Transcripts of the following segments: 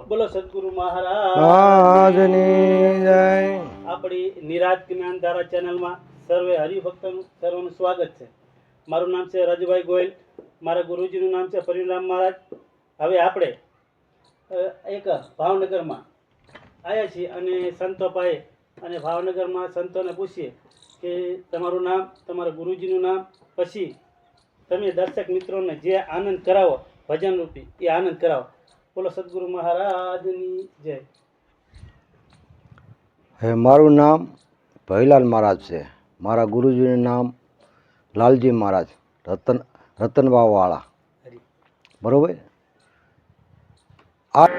બોલો સદગુરુ મહારાજ મહારાજની જય. આપણી નિરાજ જ્ઞાન ધારા ચેનલમાં સર્વે હરિભક્તોનું સર્વનું સ્વાગત છે. મારું નામ છે રાજભાઈ ગોયલ. મારા ગુરુજીનું નામ છે પરિણામ મહારાજ. હવે આપણે એક ભાવનગરમાં આવ્યા છીએ અને સંતો પાસે અને ભાવનગરમાં સંતોને પૂછીએ કે તમારું નામ, તમારા ગુરુજીનું નામ, પછી તમે દર્શક મિત્રોને જે આનંદ કરાવો ભજન રૂપી એ આનંદ કરાવો. બોલો સદગુરુ મહારાજની જય. હે મારું નામ ભૈલાલ મહારાજ છે. મારા ગુરુજીનું નામ લાલજી મહારાજ રતનબાવાળા. બરોબર. આ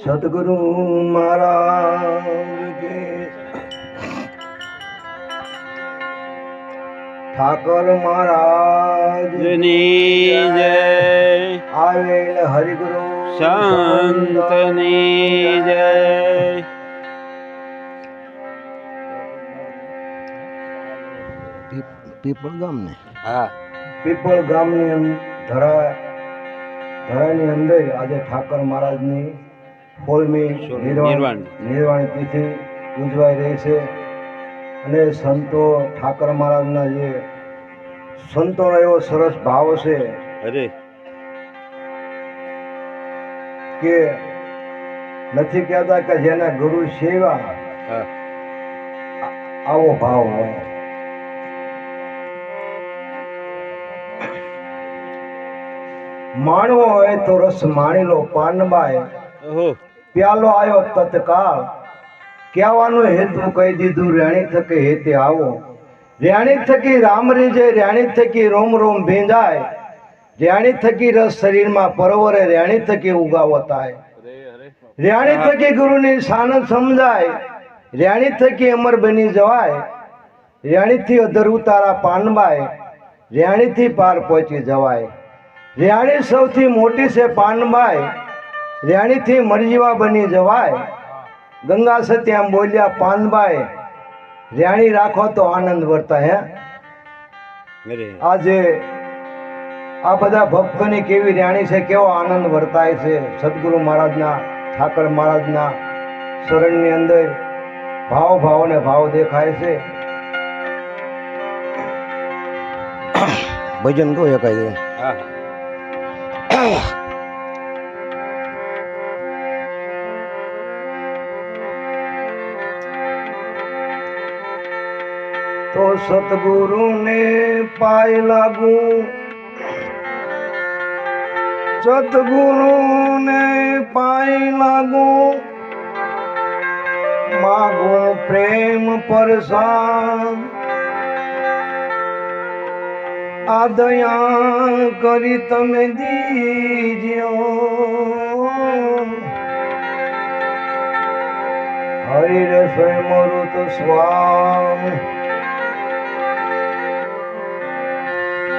સદગુરુ મહારાજ કી ઠાકર મહારાજની જય. આવેલ હરિગુરુ સંતની જય. પીપળ ગામ ને હા, પીપળ ગામની ધરાની અંદર આજે ઠાકર મહારાજની 16મી નિર્વાણ તિથિ ઉજવાઈ રહી છે. અને સંતો ઠાકર મહારાજના જે સંતોનો એવો સરસ ભાવ છે અરે કે નથી કહેતા કે જેના ગુરુ સેવા હા, આવો ભાવ હોય. માણવો હોય તો રસ માણી લો પાનબાઈ, ઓહો, પ્યાલો આવ્યો તત્કાળ. કહેવાનો હેતુ કહી દીધું રેણી થકી હેતે આવો. રેણી થકી રામ રીજે, રેણી થકી રોમ રોમ ભીંજાય, રેણી થકી રસ શરીરમાં પરવરે, રેણી થકી ઉગાવો થાય. રેણી થકી ગુરુની શાન સમજાય, રેણી થકી અમર બની જવાય, રેણીથી અધર ઉતારા પાનબાઈ, રેણીથી પાર પહોંચી જવાય. રેણી સૌથી મોટી છે પાનબાઈ, રેણીથી મરજીવા બની જવાય. ગંગા સત્યામ બોલ્યા પાનબાઈ, રેણી રાખો તો આનંદ વર્તાય. અરે આજે આ બધા ભક્તોની કેવી રેણી છે, કેવો આનંદ વર્તાય છે. સદગુરુ મહારાજના ઠાકર મહારાજના શરણની અંદર ભાવ ને ભાવ દેખાય છે. ભજન કહો એકાય હા, તો સતગુરુ ને પાય લાગુ, સતગુરુ ને પાય લાગુ, માગો પ્રેમ પરસાન. આ દયા કરી તમે દીજો, હરિ રસોઈ મોરું તો સ્વામ.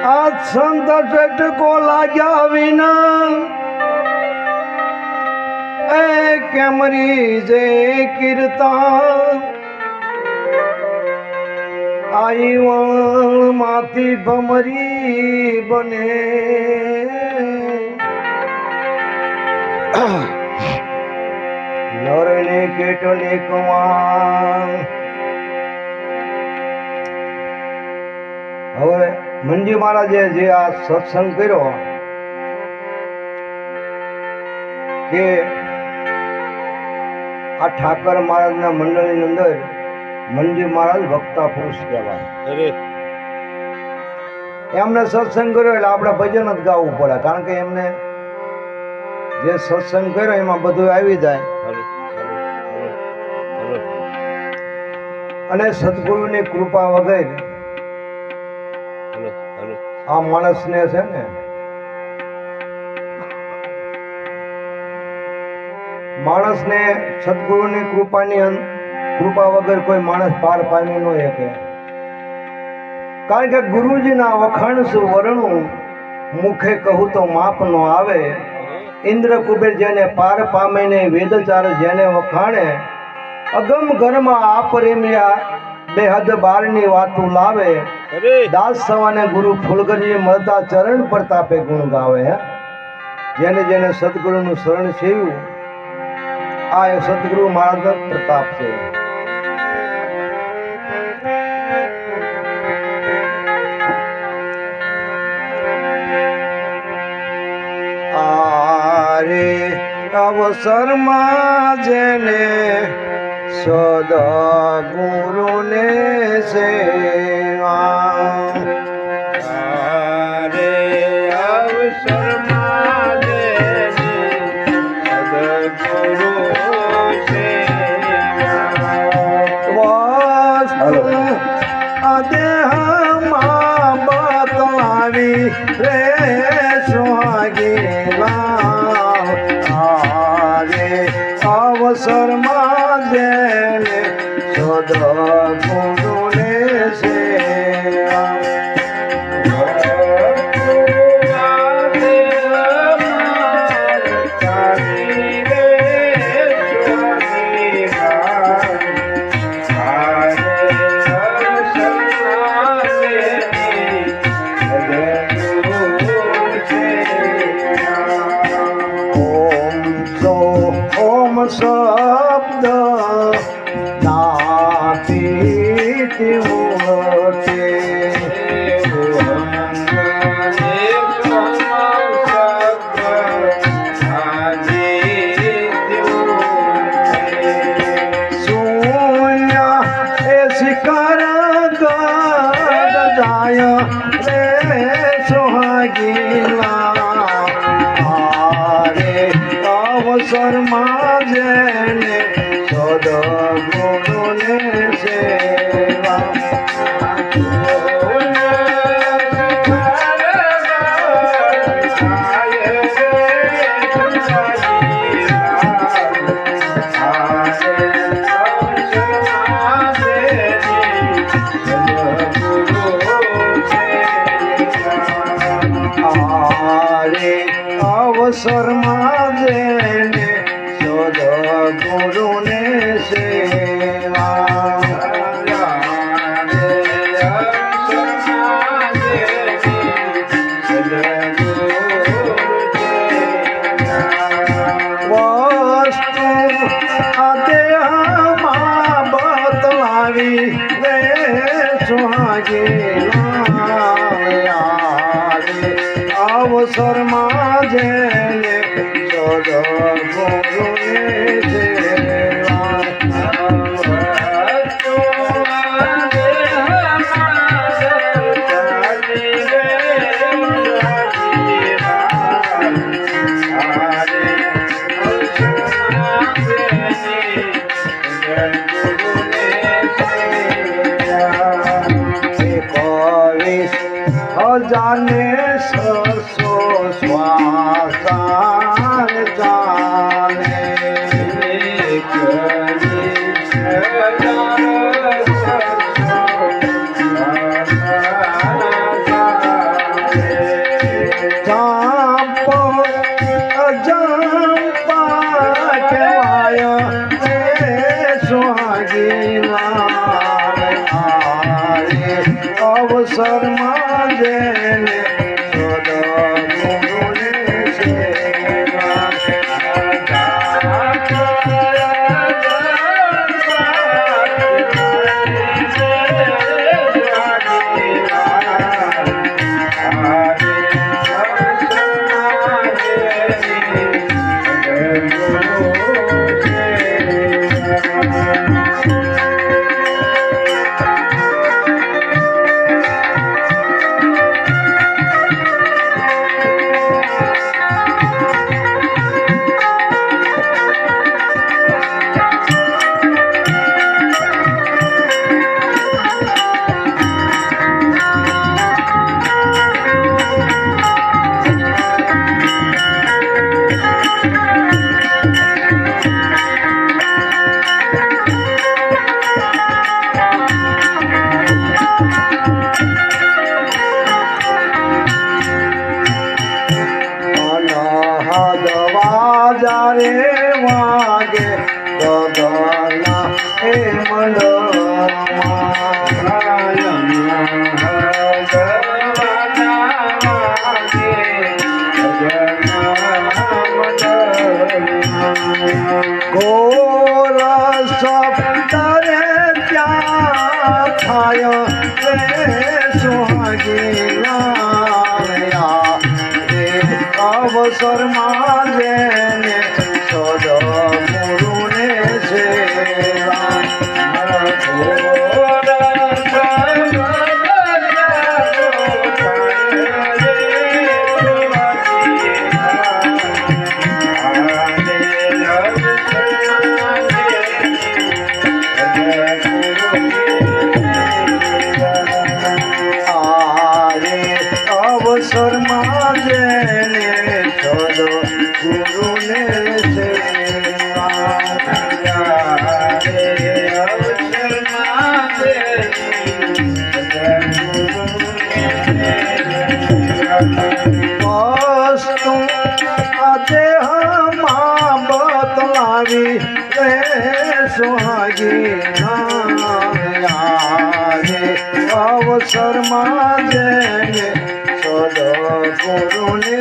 આ સંત ચટકો લાગ્યા વિના એ કેમરી જે કીર્તન. આઈ વણ માંથી ભમરી બને, નરને કેટલી કવાન. હવે મંજી મહારાજે જે આ સત્સંગ કર્યો કે આ ઠાકર મહારાજના મંડળની અંદર મંજી મહારાજ વક્તા પુરુષ કહેવાય. અરે એમને સત્સંગ કર્યો એટલે આપણે ભજન જ ગાવું પડે, કારણ કે એમને જે સત્સંગ કર્યો એમાં બધું આવી જાય. અને સદગુરુની કૃપા વગર આ માણસને છે ને માણસને સદગુરુની કૃપા વગર કોઈ માણસ પાર પામી ન શકે. કારણ કે ગુરુજીના વખાણ શું વર્ણું, મુખે કહું તો માપ નો આવે. ઇન્દ્ર કુબેર જેને પાર પામે ને વેદચાર જેને વખાણે, અગમ ઘરમાં આ પ્રેમ્યા બેહદ બારની વાતું લાવે. દાસ સવાને ગુરુ ફૂલગરી મળતા ચરણ પ્રતાપે ગુણ ગાવે. જેને જેને સદગુરુનું શરણ સેવ્યું આ એ સદગુરુ મહારાજનો પ્રતાપ છે. આરે અવસરમાં જેને સદગુરુને સેવા તારે અવસરમાં જેને સદગુરુ દેહમાં બતલાવી રે સુહાગીલા આરે અવસરમાં જેને સદગુરુને સેવા શબ્દ નાતી મોટે શૂન્ય એ શિખર જાય રે સુહાગીલા અવસરમાં જેને સદગુરુને સેવા અવસરમાં જેને સદગુરુને સેવા વસ્તુ દેહમાં બતલાવી રે સુહાગીલા અવસરમાં જેને સદગુરુને સેવા જાને સરસો શ્વાસાર જાને જંપા કહેવાય સુહાગીલા અવસરમાં જેને સદગુરુને સેવા ઘોર સપ્તરે ત્યાં થાય રે સુહાગી લાયા રે અવસરમાં જેને સદ ગુરુને સેવા અવસરમાં જેને સદ ગુરુને વસ્તુ આજે હમા બતલાવી રે સુહાગી રે અવસરમાં જેને સદ ગુરુને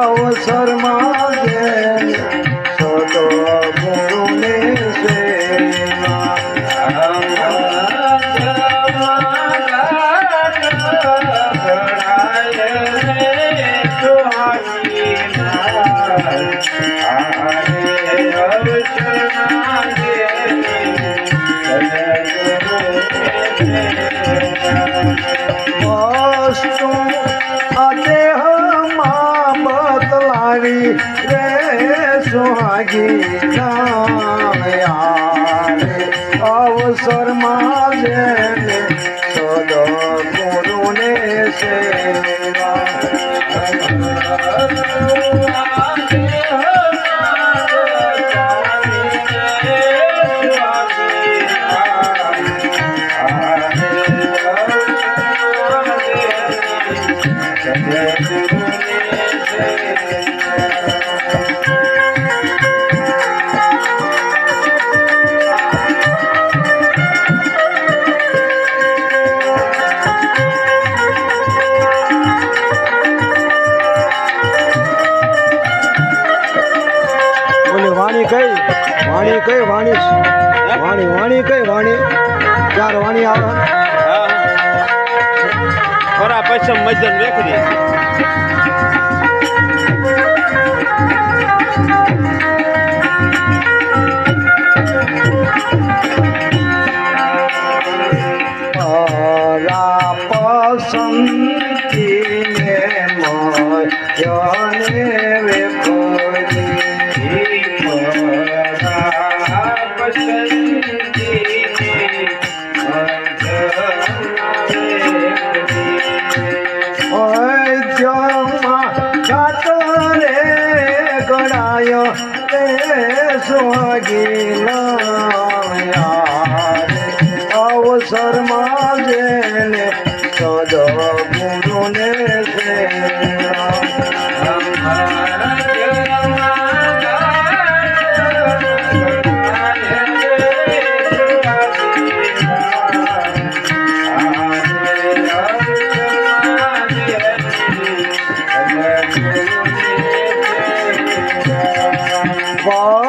અવસરમાં જેને સદ ગુરુને વસ્તુ અદેહમાં બતલાવી રે સુહાગી અવસરમાં જેને સદ ગુરુને સેવા વાણી કઈ વાણી વાણી કઈ વાણી ચાર વાણી આવે ખરા પશ્ચિમ મધ્યમ વેખરી પસંદીને મયને ગણાય સુહાગી અવસરમાં જેને સદ ગુરુને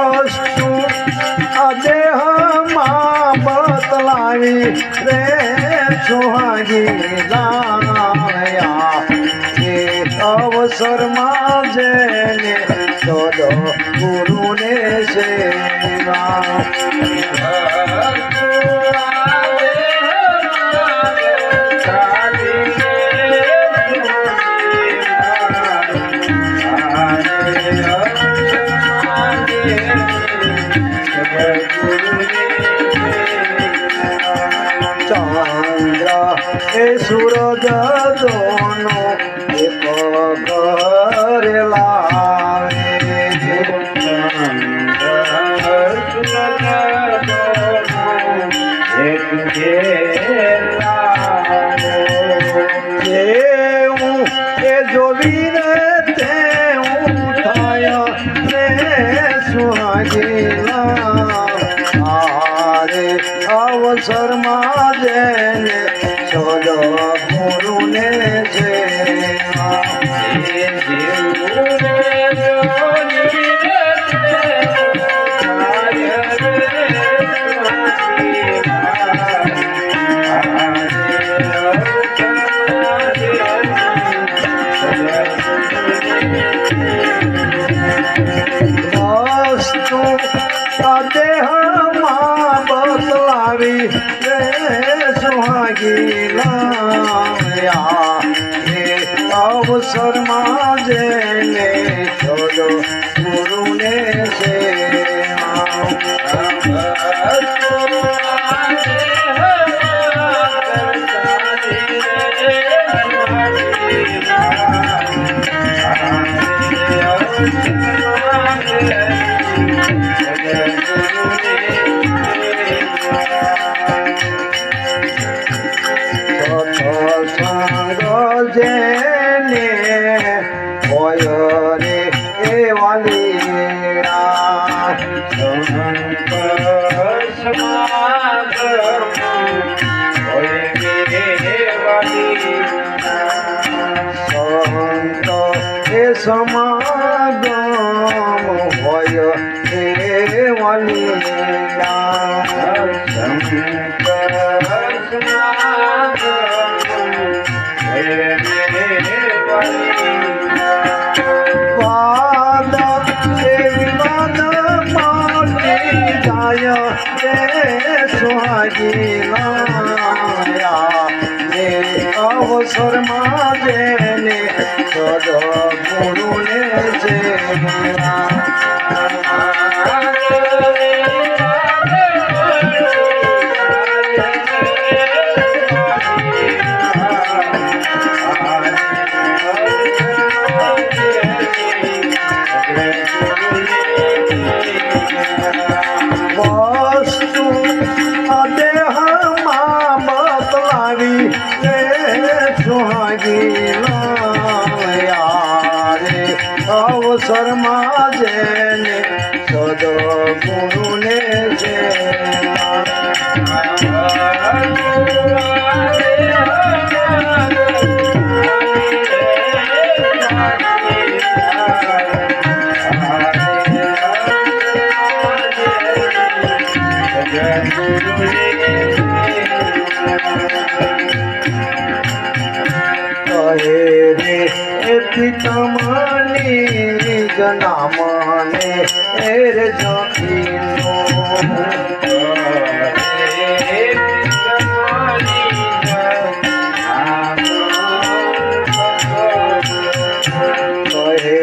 વસ્તુ આ દેહમાં બતલાવી રે સુહાગી જાણ્યા એ અવસરમાં જેને તો ગુરુને સેવા ચંદ્ર એ સૂરજ દોનો એક ઘર લાવે એ જોવીને તે થાય રે સુહાગીલા આરે અવસરમાં જેને સદો ગુરુને વસ્તુ દેહમાં બતલાવી રે સુહાગીલા એ અવસરમાં જેને છોડો ગુરુને જેને હોય રે એવા લીલા સંત એ સમાગમ હોય એવા અવસરમાં જેને સદો ગુરુને વસ્તુ દેહમાં બતલાવી રે સુહાગીલા રે અવસરમાં જેને સદો ગુરુને કહે રે પિતમની જનામને એર જખીનો કહે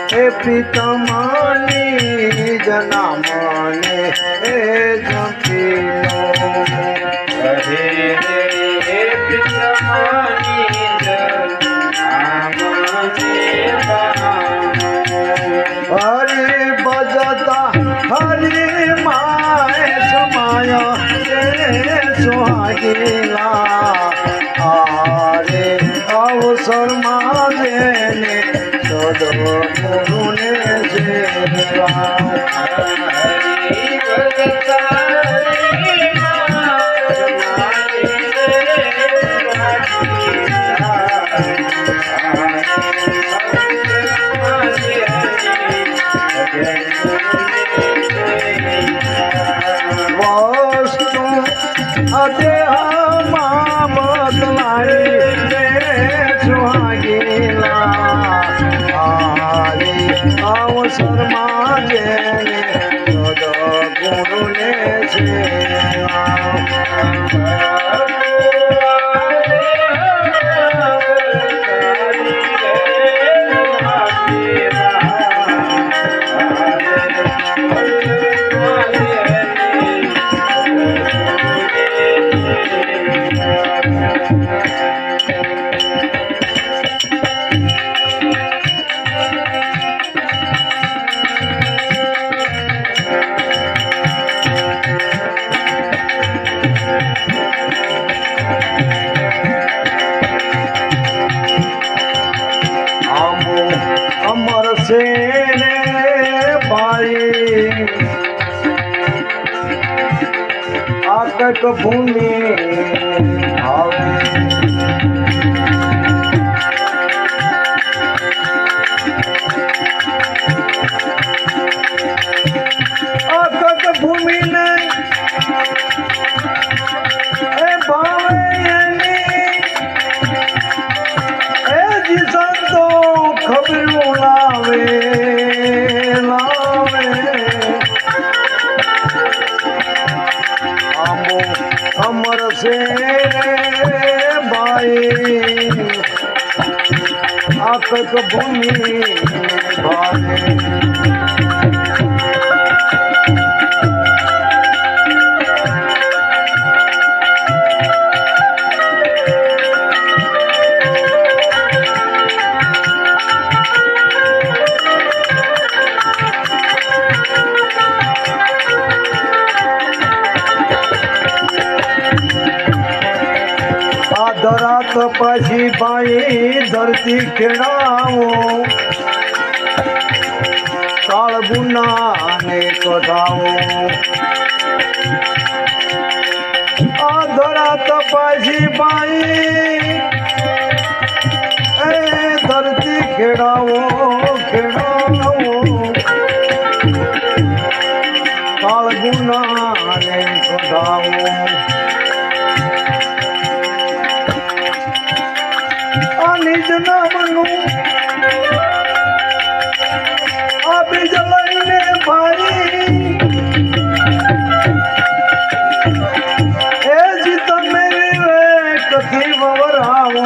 રે પિતમની જનામને એ જખીનો હરે બજતા હરે માય સમાય સુહાગીલા આરે અવસરમાં જેને સદો ગુરુને કક ભૂમિ ભાવે આ કક ભૂમિ ને એ ભાવે એ જી સંતો ખબરું લાવે લાવે આંબો અમર છે ભાઈ આ કક ભૂમિ ભાવે ધરાત પછી ભાઈ ધરતી ખેડાવો કાળ ગુનાને કઢાવો આ ધરાત પછી ભાઈ એ ધરતી ખેડાવો ખેડાવો કાળ ગુનાને કઢાવો નિજ નામનું આ બીજ લઈને ભાઈ એ જી તમે કથી વવરાવો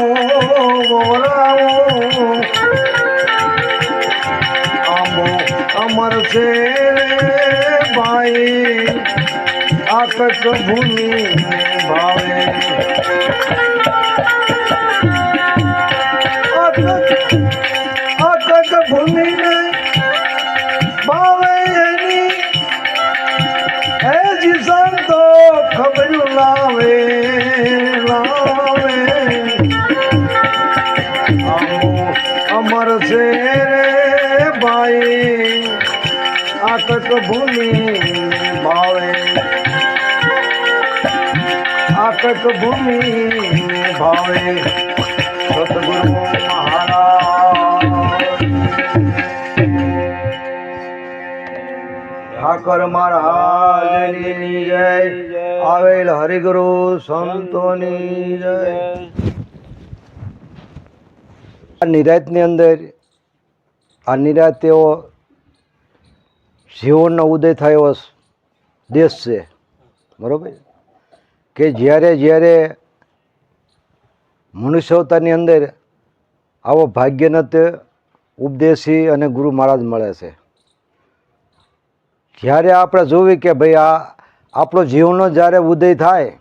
વવરાવો આંબો અમર છે ભાઈ આ કક ભૂમિ ભાવે અટક ભૂમિ ને ભાવે એની હે જી સંતો ખબરું લાવે લાવે અમર છે ભાઈ અટક ભૂમિ ભાવે અટક ભૂમિ ભાવે સતગુરુ ઠાકર મહારાજની જય આવેલ હરિગુરુ સંતોની જય આ નિરાતની અંદર આ નિરાત તેઓ જીવનનો ઉદય થયો દેશ છે બરોબર કે જ્યારે જ્યારે મનુષ્ય અવતારની અંદર આવો ભાગ્યનત ઉપદેશી અને ગુરુ મહારાજ મળે છે જ્યારે આપણે જોવી કે ભાઈ આ આપણો જીવનનો જ્યારે ઉદય થાય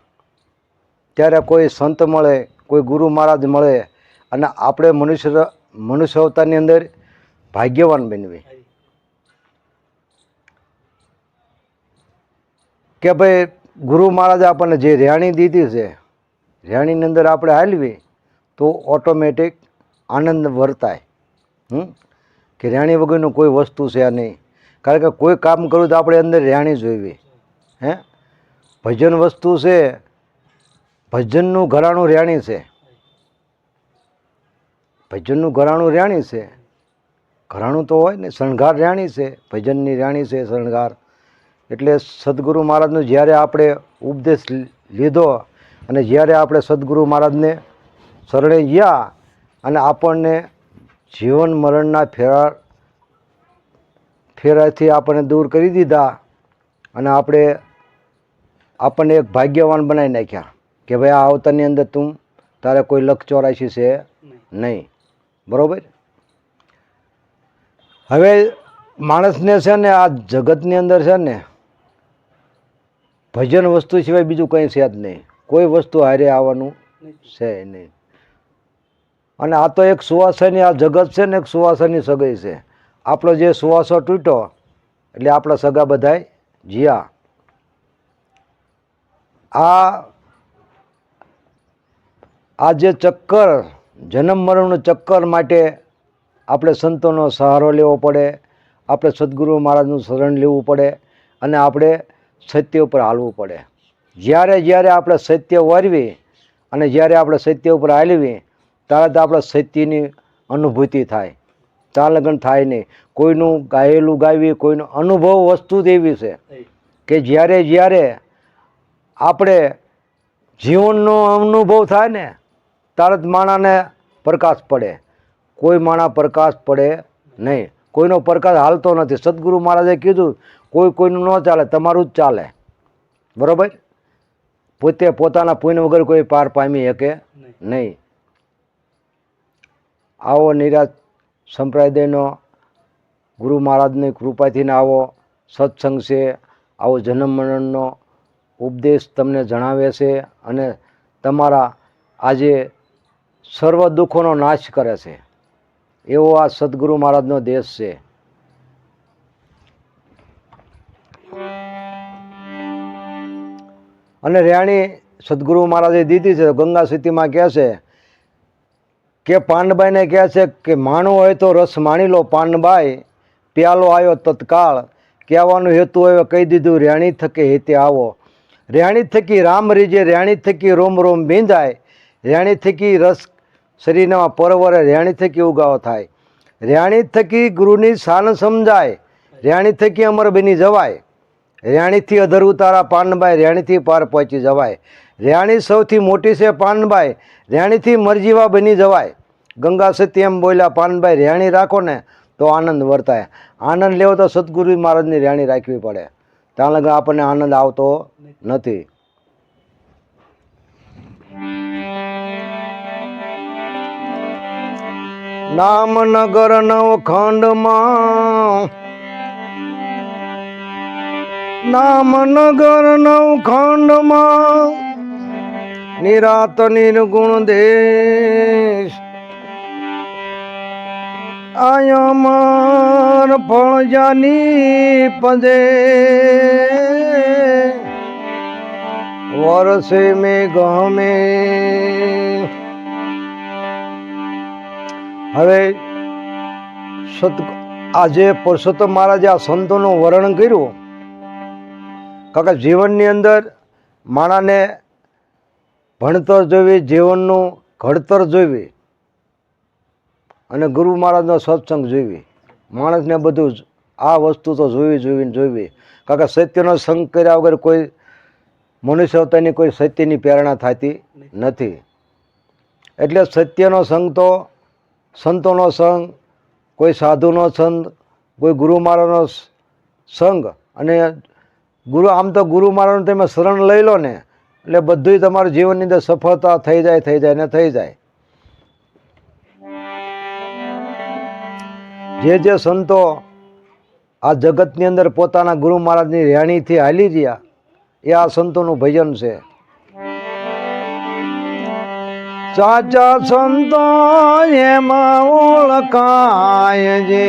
ત્યારે કોઈ સંત મળે કોઈ ગુરુ મહારાજ મળે અને આપણે મનુષ્ય અવતારની અંદર ભાગ્યવાન બનવી કે ભાઈ ગુરુ મહારાજે આપણને જે રેણી દીધી છે રેણીની અંદર આપણે હાલવી તો ઓટોમેટિક આનંદ વર્તાય કે રેણી વગરનું કોઈ વસ્તુ છે નહીં કારણ કે કોઈ કામ કરવું તો આપણે અંદર રેણી જોઈવી હે ભજન વસ્તુ છે ભજનનું ઘરાણું રેણી છે ભજનનું ઘરાણું રેણી છે ઘરાણું તો હોય ને શણગાર રેણી છે ભજનની રેણી છે શણગાર એટલે સદગુરુ મહારાજનો જ્યારે આપણે ઉપદેશ લીધો અને જ્યારે આપણે સદગુરુ મહારાજને શરણે ગયા અને આપણને જીવન મરણના ફેરાથી આપણને દૂર કરી દીધા અને આપણને એક ભાગ્યવાન બનાવી નાખ્યા કે ભાઈ આ અવતારની અંદર તારે કોઈ લખ 84 છે નહીં બરાબર હવે માણસને છે ને આ જગતની અંદર છે ને ભજન વસ્તુ સિવાય બીજું કંઈ છે જ નહીં કોઈ વસ્તુ હારે આવવાનું છે નહીં અને આ તો એક સુવાસની આ જગત છે ને એક સુવાસની સગાઈ છે આપણો જે સુવાસો તૂટ્યો એટલે આપણા સગા બધાય જીયા આ જે ચક્કર જન્મ મરણનું ચક્કર માટે આપણે સંતોનો સહારો લેવો પડે આપણે સદગુરુ મહારાજનું શરણ લેવું પડે અને આપણે સત્ય ઉપર હાલવું પડે જ્યારે જ્યારે આપણે સત્ય વારવી અને જ્યારે આપણે સત્ય ઉપર હાલવી ત્યારે તો આપણે સત્યની અનુભૂતિ થાય, ત્યાં લગન થાય નહીં. કોઈનું ગાયેલું ગાવી, કોઈનો અનુભવ વસ્તુ જ એવી છે કે જ્યારે જ્યારે આપણે જીવનનો અનુભવ થાય ને ત્યારે જ માણાને પ્રકાશ પડે. કોઈ માણા પ્રકાશ પડે નહીં, કોઈનો પ્રકાશ હાલતો નથી. સદગુરુ મહારાજે કીધું કોઈ કોઈનું ન ચાલે, તમારું જ ચાલે. બરાબર? પોતે પોતાના પુણ્ય વગર કોઈ પાર પામી શકે નહીં. આવો નિરાજ સંપ્રદાયનો ગુરુ મહારાજની કૃપાથી આવો સત્સંગ છે, આવો જન્મ મરણનો ઉપદેશ તમને જણાવે છે અને તમારા આજે સર્વ દુઃખોનો નાશ કરે છે. એવો આ સદગુરુ મહારાજનો દેશ છે. અને રેણી સદગુરુ મહારાજે દીધી છે. ગંગા સ્થિતિમાં કહે છે કે પાંડબાઈને કહે છે કે માણવું હોય તો રસ માણી લો પાંડબાઈ, પ્યાલો આવ્યો તત્કાળ. કહેવાનો હેતુ હવે કહી દીધું, રેણી થકે હેતે આવો. રેણી થકી રામ રીજે, રેણી થકી રોમ રોમ બીંધાય, રેણી થકી રસ શરીરમાં પરવરે, રેણી થકી ઉગાવો થાય, રેણી થકી ગુરુની શાન સમજાય, રેણી થકી અમર બની જવાય, રેણીથી અધર ઉતારા પાંડબાઈ, રેણીથી પાર પહોંચી જવાય, રેણી સૌથી મોટી છે પાંડબાઈ, રેણીથી મરજીવા બની જવાય. ગંગા સતી એમ બોલ્યા પાંડબાઈ રેણી રાખો ને તો આનંદ વર્તાય. આનંદ લેવો તો સદગુરુ મહારાજની રેણી રાખવી પડે, ત્યાં લગન આપણને આનંદ આવતો નથી. નામનગર નવખંડમાં, નામનગર નવખંડમાં નિરાત નિર્ગુણ દેશ, આયમર ફળ જાની પદે, વર્ષે મેં ગમે. હવે આજે પુરુષોત્તમ મહારાજે આ સંતોનું વર્ણન કર્યું. કારણ કે જીવનની અંદર માણાને ભણતર જોવી, જીવનનું ઘડતર જોવી અને ગુરુ મહારાજનો સત્સંગ જોવી. માણસને બધું આ વસ્તુ તો જોવી. કારણ કે સત્યનો સંગ કર્યા વગર કોઈ મનુષ્યતાની કોઈ સત્યની પ્રેરણા થતી નથી. એટલે સત્યનો સંગ તો સંતોનો સંગ, કોઈ સાધુનો સંગ, કોઈ ગુરુ મહારાજનો સંગ. અને ગુરુ આમ તો ગુરુ મહારાજનું તમે શરણ લઈ લો ને એટલે બધું તમારું જીવનની અંદર સફળતા થઈ જાય. જે સંતો આ જગતની અંદર પોતાના ગુરુ મહારાજની રેણીથી હાલી રહ્યા એ આ સંતોનું ભજન છે. સાચા સંતો એમાં ઓળખાય જે,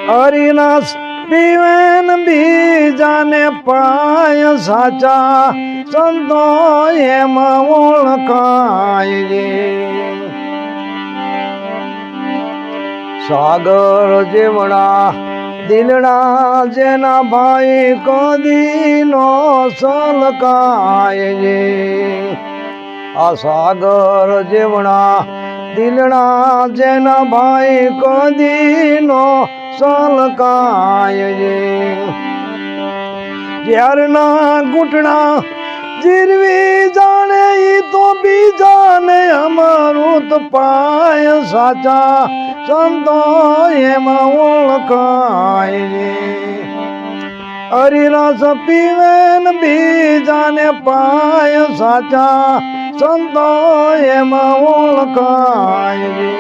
હરિના પીવેન બીજાને પાય. સાચા સંતો એમાં ઓળખાય જે, સાગર જેવડા દિલડા જેના ભાઈ કદી નો સલકાય જે. આ સાગર જેવડા દિલડા જેના ભાઈ કદી નો સલકાય જે. જ્યારના ઘૂંટણા જીરવી જાણે ઈ તો બીજાને અમૃત પાય. સાચા સંતો એમાં ઓળખાય છે, હરિરસ પીવેન બીજાને પાય. સાચા સંતો એમાં ઓળખાય છે.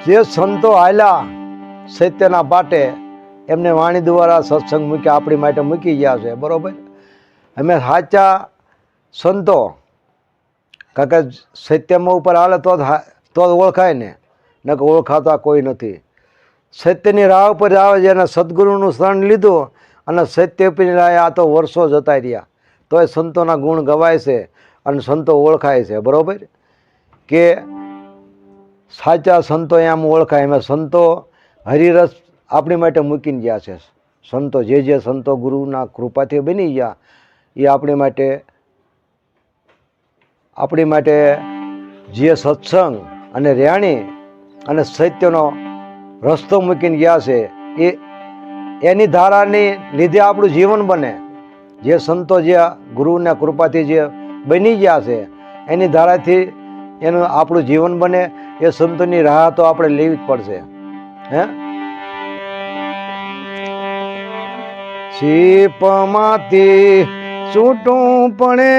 જે સંતો હાલ્યા સત્યના પાટે એમને વાણી દ્વારા સત્સંગ મૂક્યા, આપણી માટે મૂકી ગયા છે. બરોબર? અમે સાચા સંતો કારણ કે સત્યમાં ઉપર હાલે તો જ ઓળખાય ને, ન કે ઓળખાતા કોઈ નથી. સત્યની રાહ ઉપર આવે જેને સદગુરુનું શરણ લીધું અને સત્ય ઉપર આ તો વર્ષો જતા રહ્યા તોય સંતોના ગુણ ગવાય છે અને સંતો ઓળખાય છે. બરાબર? કે સાચા સંતો એમ ઓળખાય. એમ સંતો હરિરસ આપણી માટે મૂકીને ગયા છે. સંતો જે સંતો ગુરુના કૃપાથી બની ગયા એ આપણી માટે જે સત્સંગ અને રેણી અને સત્યનો રસ્તો મૂકીને ગયા છે એની ધારાની લીધે આપણું જીવન બને. જે સંતો જે ગુરુના કૃપાથી જે બની ગયા છે એની ધારાથી એનું આપણું જીવન બને. એ સંતોની રાહ તો આપણે લેવી જ પડશે. હે સીપમાંથી છૂટું પડે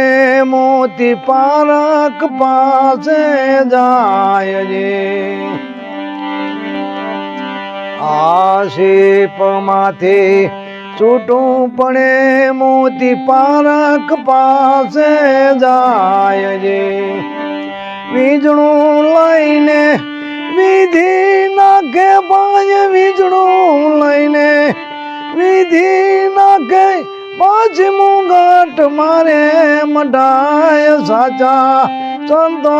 મોતી પારક પાસે જાય રે. આ સીપમાંથી છૂટું પડે મોતી પારક પાસે જાય રે. વીજળું લઈને વિધિ નાખે ભાઈ, વીજળું લઈને વિધિ નાખે પછી મુંગટ મારે મઢાય. સાચા સંતો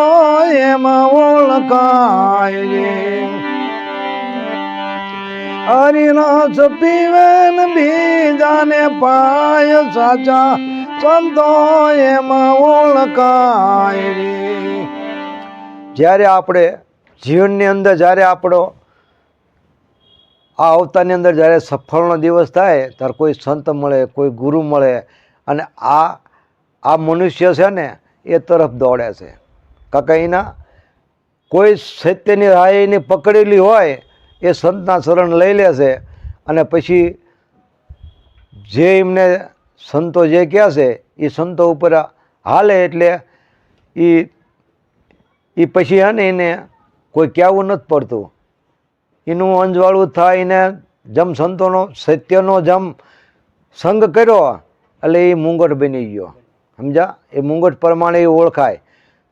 એમાં ઓળખાય રે. હરિરસ પીવે ને બીજાને પાય. સાચા સંતો એમાં ઓળખાય રે. જ્યારે આપણે જીવનની અંદર જ્યારે આપણો આ અવતારની અંદર જ્યારે સફળનો દિવસ થાય ત્યારે કોઈ સંત મળે, કોઈ ગુરુ મળે અને આ મનુષ્ય છે ને એ તરફ દોડે છે. કાકા એના કોઈ સત્યની રાહ એની પકડેલી હોય એ સંતના શરણ લઈ લે છે અને પછી જે એમને સંતો જે કહે છે એ સંતો ઉપર હાલે એટલે એ પછી હે ને એને કોઈ કહેવું નથી પડતું. એનું અંજવાળું થાય. એને જમ સંતોનો સત્યનો જમ સંગ કર્યો એટલે એ મુંગટ બની ગયો. સમજા? એ મુંગટ પ્રમાણે એ ઓળખાય.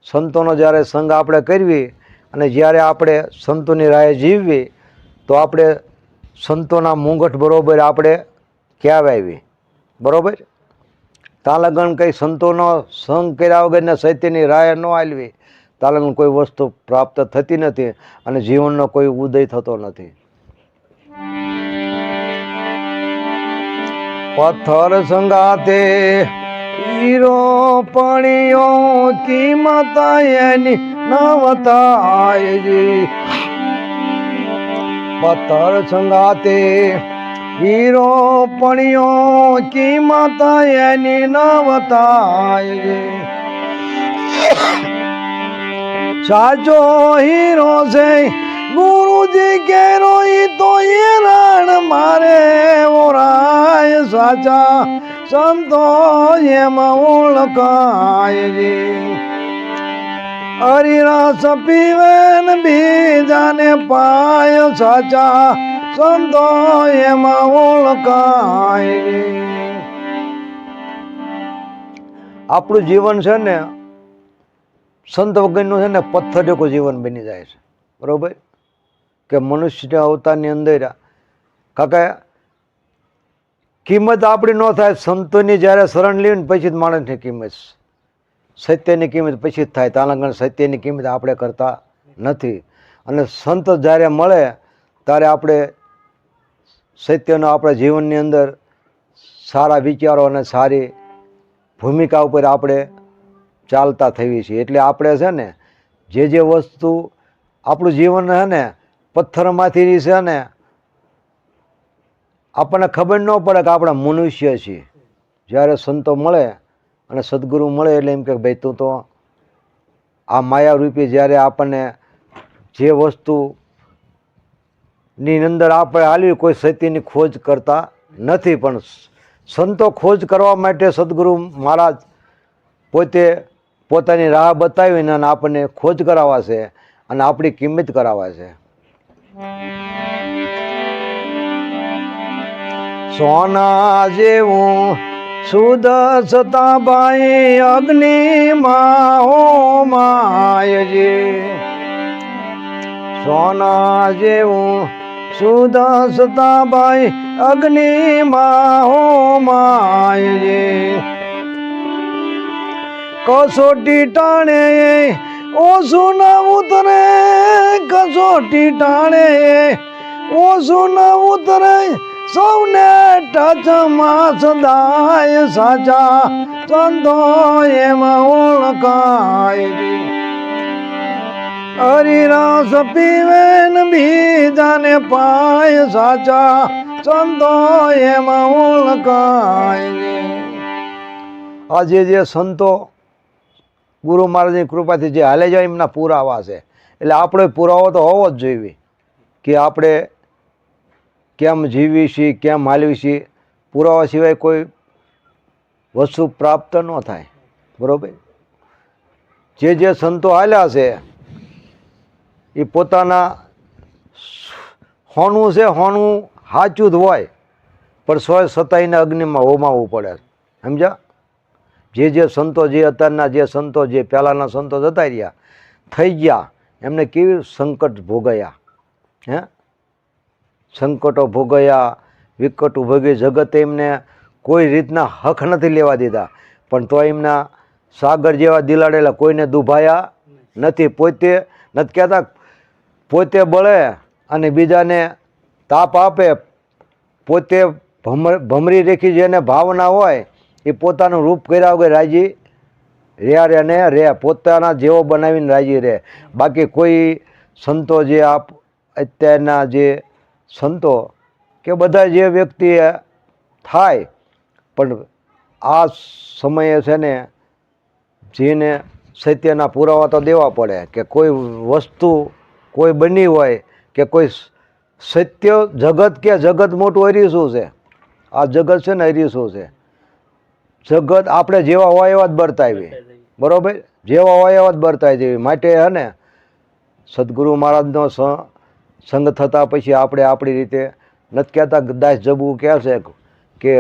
સંતોનો જ્યારે સંગ આપણે કરવી અને જ્યારે આપણે સંતોની રાહે જીવવી તો આપણે સંતોના મુંગટ બરોબર આપણે કહેવાય. બરોબર? ત્યાં લગન કંઈ સંતોનો સંગ કર્યા વગરને સત્યની રાહે ન હાલવી ત્યાં લગન કોઈ વસ્તુ પ્રાપ્ત થતી નથી અને જીવનનો કોઈ ઉદય થતો નથી. પથ્થર સંગાતે હીરો પણ્યો કિંમત એની નવતાય જી. પથ્થર સંગાતે હીરો પણ્યો કિંમત એની નવતાય જી. સાચો હીરો છે ગુરુજી કેરો ઈ તો હેરાણ મારે ઓરાય. સાચા સંતો એમાં ઓળખાય રે. હરિરસ પીવે ને બીજાને પાય. સાચા સંતો એમાં ઓળખાય રે. આપણું જીવન છે ને સંત વગરનું છે ને પથ્થર જેવું જીવન બની જાય છે. બરોબર? કે મનુષ્ય અવતારની અંદર કાકા કિંમત આપણી ન થાય. સંતોની જ્યારે શરણ લેવી ને પછી જ માણસની કિંમત, સત્યની કિંમત પછી જ થાય. તાલંગણ સત્યની કિંમત આપણે કરતા નથી. અને સંત જ્યારે મળે ત્યારે આપણે સત્યનો આપણા જીવનની અંદર સારા વિચારો અને સારી ભૂમિકા ઉપર આપણે ચાલતા થઈએ છીએ. એટલે આપણે છે ને જે વસ્તુ આપણું જીવન છે ને પથ્થરમાંથી છે ને આપણને ખબર ન પડે કે આપણા મનુષ્ય છીએ. જ્યારે સંતો મળે અને સદગુરુ મળે એટલે એમ કે ભાઈ તું તો આ માયારૂપી જ્યારે આપણને જે વસ્તુની અંદર આપણે હાલવી કોઈ સત્યની ખોજ કરતા નથી. પણ સંતો ખોજ કરવા માટે સદગુરુ મહારાજ પોતે પોતાની રાહ બતાવીને અને આપણને ખોજ કરાવવા છે અને આપણી કિંમત કરાવવા છે. સોના જેવું શુદ્ધ સતાભાઈ અગ્નિમાં હો માયજી. સોના જેવું શુદ્ધ સતાભાઈ અગ્નિમાં હો માયજી. કસોટી ટાણે ઓછું ન ઉતરે, કસોટી ટાણે ઓછું ન ઉતરે, સૌને ટચમાં સદાય સાચા સંતો એમાં ઓળખાય હરિરસ પીવે ને બીજાને પાય સાચા સંતો એમાં ઓળખાય આજે જે સંતો ગુરુ મહારાજની કૃપાથી જે હાલે જાય એમના પુરાવા છે એટલે આપણે પુરાવો તો હોવો જ જોઈએ કે આપણે કેમ જીવી છીએ કેમ હાલવી છીએ પુરાવા સિવાય કોઈ વસ્તુ પ્રાપ્ત ન થાય બરાબર જે સંતો હાલ્યા છે એ પોતાના હોનું છે હોનું સાચું જ હોય પણ સ્વ સતાઈને અગ્નિમાં હોમાવવું પડે સમજ્યા જે સંતો જે અત્યારના જે સંતો જે પહેલાંના સંતો જતા રહ્યા થઈ ગયા એમને કેવી સંકટ ભોગવ્યા હે સંકટો ભોગવ્યા વિકટો ભોગવી જગતે એમને કોઈ રીતના હક નથી લેવા દીધા પણ તો એમના સાગર જેવા દિલાડેલા કોઈને દુભાયા નથી પોતે નથી કહેતા પોતે બળે અને બીજાને તાપ આપે પોતે ભમરી રેખી જેને ભાવના હોય એ પોતાનું રૂપ કર્યા વગર રાજી રહ્યા રે ને રે પોતાના જેવો બનાવીને રાજી રહે બાકી કોઈ સંતો જે અત્યારના જે સંતો કે બધા જે વ્યક્તિ થાય પણ આ સમયે છે ને જેને સત્યના પુરાવા તો દેવા પડે કે કોઈ વસ્તુ કોઈ બની હોય કે કોઈ સત્ય જગત કે જગત મોટું હરીશું છે આ જગત છે ને હરીશું છે જગત આપણે જેવા હોય એવા જ બરતાવી બરાબર જેવા હોય એવા જ બરતાવી દેવી માટે હે ને સદગુરુ મહારાજનો સંગ થતાં પછી આપણે આપણી રીતે નથી કહેતા દાસ જબુ કહે છે કે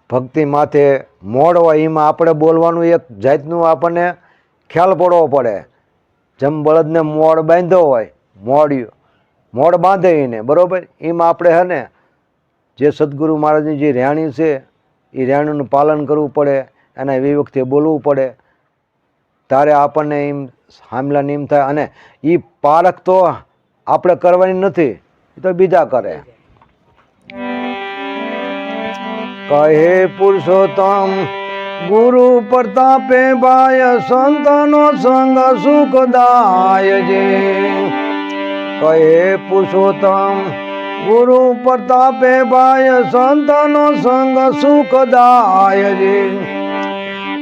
ભક્તિ માથે મોડ હોય એમાં આપણે બોલવાનું એક જાતનું આપણને ખ્યાલ પડવો પડે જેમ બળદને મોડ બાંધ્યો હોય મોડ બાંધે એને બરાબર એમાં આપણે હે ને જે સદગુરુ મહારાજની જે રહેણી છે એ રહેણીનું પાલન કરવું પડે એના એવી વખતે બોલવું પડે ત્યારે આપણને એમ હામલાને એમ થાય અને એ પારખ તો આપણે કરવાની નથી એ તો બીજા કરે કહે પુરુષોત્તમ ગુરુ પ્રતાપે ભાય સંતનો સંગ સુખદાય જે કહે પુરુષોત્તમ ગુરુ પ્રતાપે ભાય સંતનો સંગ સુખદાય જે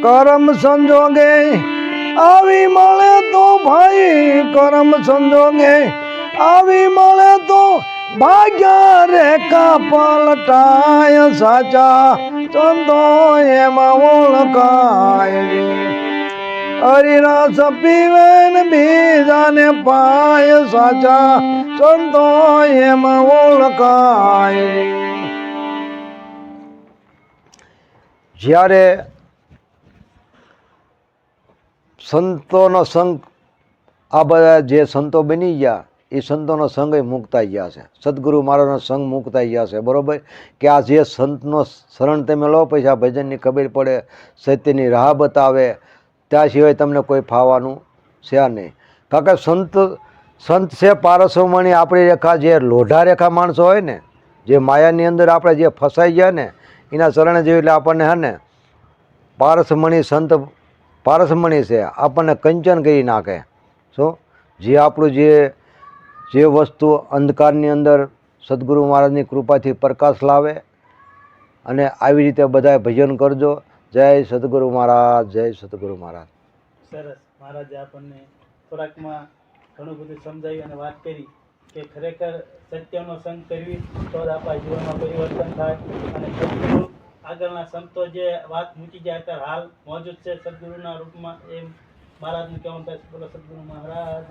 કરમ સંજોગે આવી મળે તો ભાઈ કરમ સંજોગે આવી મળે તો ભાગ્ય રેખા પલટાય સાચા સંતો એમાં ઓળખાય હરિરસ પીવે ને બીજાને પાય સાચા સંતો એમાં ઓળખાય જ્યારે સંતોનો સંગ આ બધા જે સંતો બની ગયા એ સંતોનો સંગ મુકતા ગયા છે સદગુરુ મહારાજનો સંગ મુકતા ગયા છે બરાબર કે આ જે સંતનો શરણ તમે લો પછી આ ભજનની ખબર પડે સત્યની રાહ બતાવે ત્યાં સિવાય તમને કોઈ ફાવાનું છે નહીં કારણ કે સંત છે પારસોમણી આપણી રેખા જે લોઢા રેખા માણસો હોય ને જે માયાની અંદર આપણે જે ફસાઈ ગયા ને એના શરણે જેવી એટલે આપણને હે ને પારસમણી સંત પારસમણી છે આપણને કંચન કરી નાખે શું જે આપણું જે વસ્તુ અંધકારની અંદર સદગુરુ મહારાજની કૃપાથી પ્રકાશ લાવે અને આવી રીતે બધાએ ભજન કરજો જય સદગુરુ મહારાજ જય સદગુરુ મહારાજ સરસ મહારાજે આપણને થોડાકમાં ઘણું બધું સમજાવ્યું અને વાત કરી કે ખરેખર સત્યનો સંગ કરવી તો જ આપણા જીવનમાં પરિવર્તન થાય અને સદગુરુ આગળના સંતો જે વાત મૂકી જાય અત્યારે હાલ મોજૂદ છે સદગુરુના રૂપમાં એમ મહારાજનું કહેવાનું થાય બોલો સદગુરુ મહારાજ